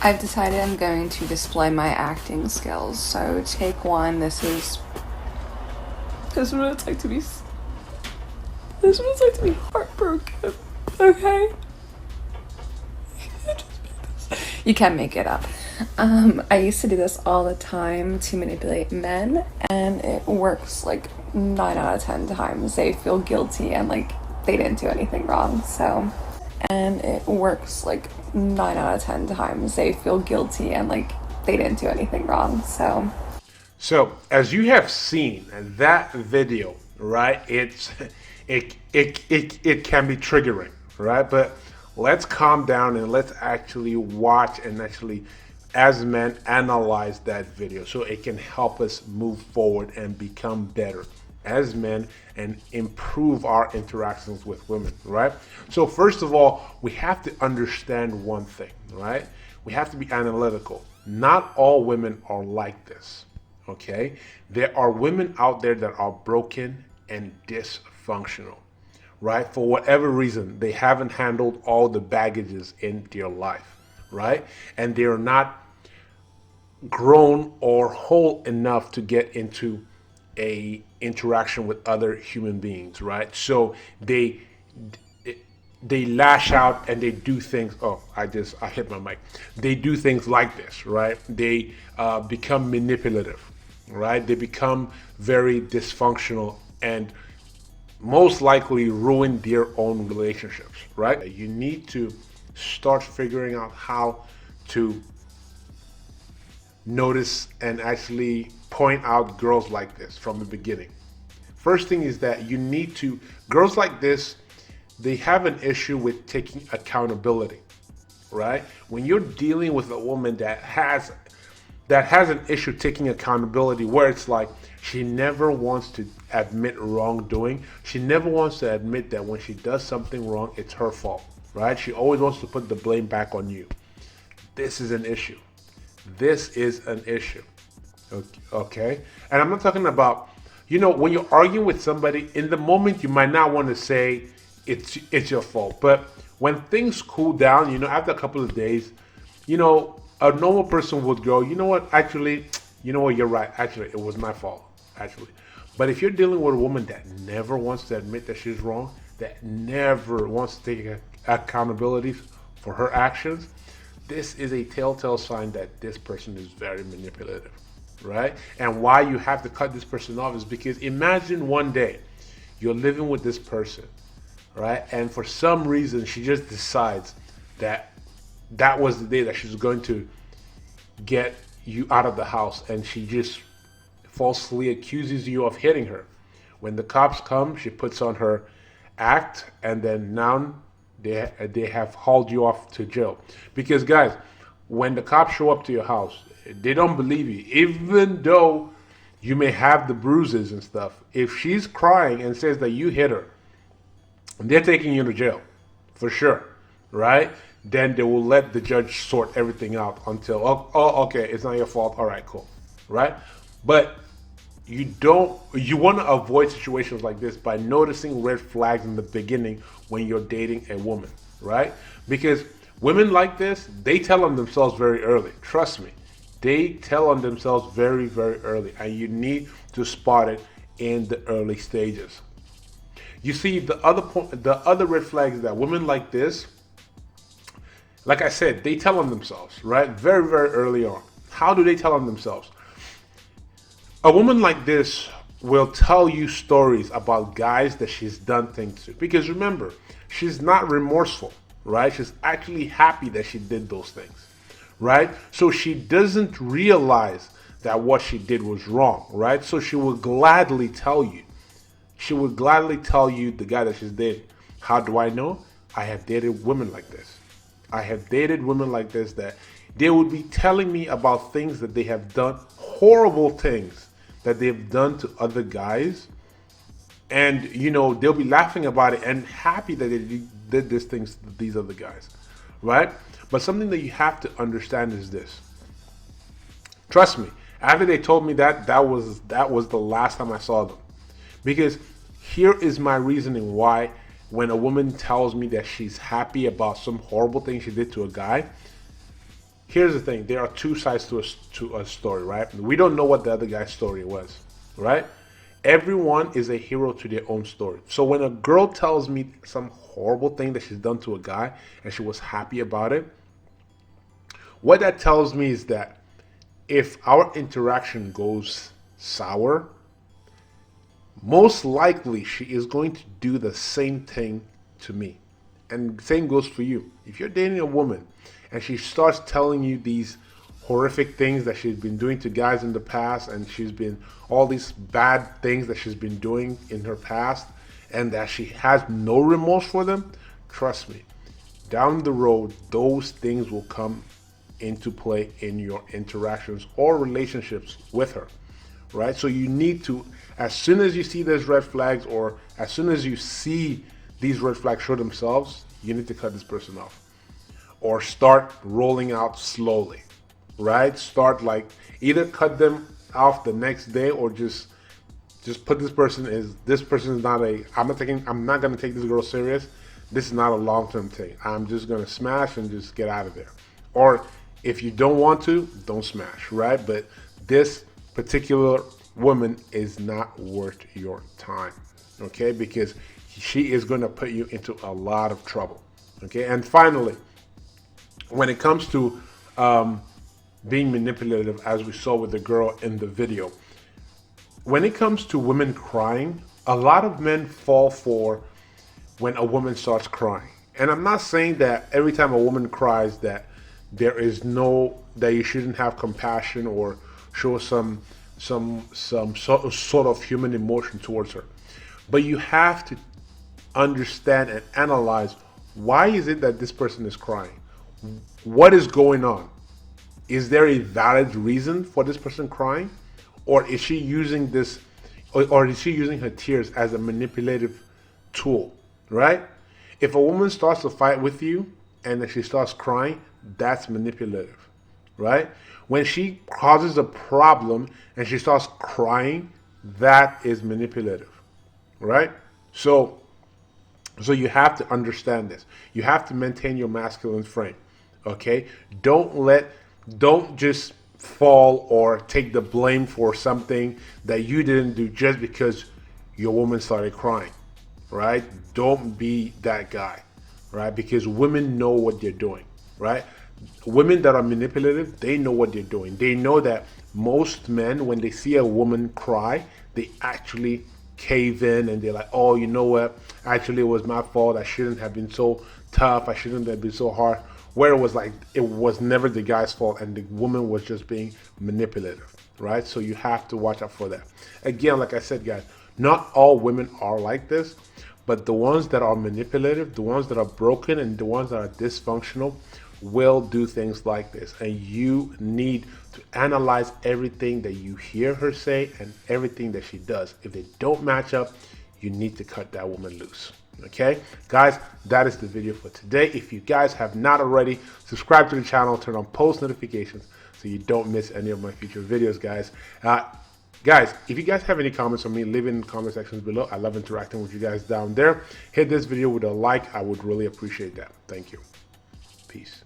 I've decided I'm going to display my acting skills. So take one. This is what it's like to be. This is what it's like to be heartbroken. Okay. You can make it up. I used to do this all the time to manipulate men, and it works like 9 out of 10 times. They feel guilty and like they didn't do anything wrong. And it works like 9 out of 10 times. They feel guilty and like they didn't do anything wrong. So, as you have seen that video, right? It can be triggering, right? But let's calm down and let's actually watch and actually, as men, analyze that video so it can help us move forward and become better as men and improve our interactions with women, right? So, first of all, we have to understand one thing, right? We have to be analytical. Not all women are like this. Okay, there are women out there that are broken and dysfunctional, right? For whatever reason, they haven't handled all the baggages in their life, right? And they're not grown or whole enough to get into a interaction with other human beings, right? So they lash out and they do things. Oh, I hit my mic. They do things like this, right? They become manipulative, right? They become very dysfunctional and most likely ruin their own relationships, right? You need to start figuring out how to notice and actually point out girls like this from the beginning. First thing is that girls like this, they have an issue with taking accountability, right? When you're dealing with a woman that has an issue taking accountability, where it's like she never wants to admit wrongdoing. She never wants to admit that when she does something wrong, it's her fault, right? She always wants to put the blame back on you. This is an issue. This is an issue. Okay? And I'm not talking about, when you're arguing with somebody, in the moment you might not want to say it's your fault. But when things cool down, after a couple of days, a normal person would go, you know what, actually, you're right. Actually, it was my fault, actually. But if you're dealing with a woman that never wants to admit that she's wrong, that never wants to take accountability for her actions, this is a telltale sign that this person is very manipulative, right? And why you have to cut this person off is because imagine one day you're living with this person, right? And for some reason, she just decides that was the day that she's going to get you out of the house, and she just falsely accuses you of hitting her. When the cops come, she puts on her act, and then now they have hauled you off to jail. Because guys, when the cops show up to your house, they don't believe you, even though you may have the bruises and stuff. If she's crying and says that you hit her, they're taking you to jail for sure, right? Then they will let the judge sort everything out until, okay, it's not your fault. All right, cool, right? But you want to avoid situations like this by noticing red flags in the beginning when you're dating a woman, right? Because women like this, they tell on themselves very early. Trust me, they tell on themselves very, very early, and you need to spot it in the early stages. You see, the other red flags is that women like this, like I said, they tell on themselves, right? Very, very early on. How do they tell on themselves? A woman like this will tell you stories about guys that she's done things to. Because remember, she's not remorseful, right? She's actually happy that she did those things, right? So she doesn't realize that what she did was wrong, right? So she will gladly tell you. She would gladly tell you the guy that she's dating. How do I know? I have dated women like this. I have dated women like this that they would be telling me about things that they have done, horrible things that they've done to other guys. And, they'll be laughing about it and happy that they did these things to these other guys, right? But something that you have to understand is this. Trust me, after they told me that was the last time I saw them. Because here is my reasoning why when a woman tells me that she's happy about some horrible thing she did to a guy, Here's the thing: there are two sides to a story, right? We don't know what the other guy's story was, right? Everyone is a hero to their own story. So when a girl tells me some horrible thing that she's done to a guy and she was happy about it, what that tells me is that if our interaction goes sour, most likely she is going to do the same thing to me. And the same goes for you. If you're dating a woman and she starts telling you these horrific things that she's been doing to guys in the past, and she's been all these bad things that she's been doing in her past, and that she has no remorse for them, trust me, down the road, those things will come into play in your interactions or relationships with her, right? So you need to, as soon as you see those red flags, or as soon as you see these red flags show themselves, you need to cut this person off or start rolling out slowly, right? Start like either cut them off the next day, or just put this person is not a, I'm not gonna take this girl serious. This is not a long-term thing. I'm just gonna smash and just get out of there. Or if you don't want to, don't smash, right? But this particular woman is not worth your time, okay? Because she is going to put you into a lot of trouble, okay? And finally, when it comes to being manipulative, as we saw with the girl in the video, when it comes to women crying, a lot of men fall for when a woman starts crying. And I'm not saying that every time a woman cries that that you shouldn't have compassion or show some sort of human emotion towards her. But you have to understand and analyze, why is it that this person is crying? What is going on? Is there a valid reason for this person crying? Or is she using this, or is she using her tears as a manipulative tool, right? If a woman starts to fight with you and then she starts crying, that's manipulative, right? When she causes a problem and she starts crying, that is manipulative, right? So you have to understand this. You have to maintain your masculine frame, okay? Don't just fall or take the blame for something that you didn't do just because your woman started crying, right? Don't be that guy, right? Because women know what they're doing, right? Women that are manipulative, they know what they're doing. They know that most men, when they see a woman cry, they actually cave in and they're like, oh, you know what? Actually, it was my fault. I shouldn't have been so tough. I shouldn't have been so hard. Where it was like, it was never the guy's fault and the woman was just being manipulative, right? So you have to watch out for that. Again, like I said, guys, not all women are like this, but the ones that are manipulative, the ones that are broken, and the ones that are dysfunctional will do things like this. And you need to analyze everything that you hear her say and everything that she does. If they don't match up, you need to cut that woman loose. Okay, guys, that is the video for today. If you guys have not already, subscribe to the channel, turn on post notifications so you don't miss any of my future videos, guys. Guys, if you guys have any comments on me, leave it in the comment sections below. I love interacting with you guys down there. Hit this video with a like. I would really appreciate that. Thank you. Peace.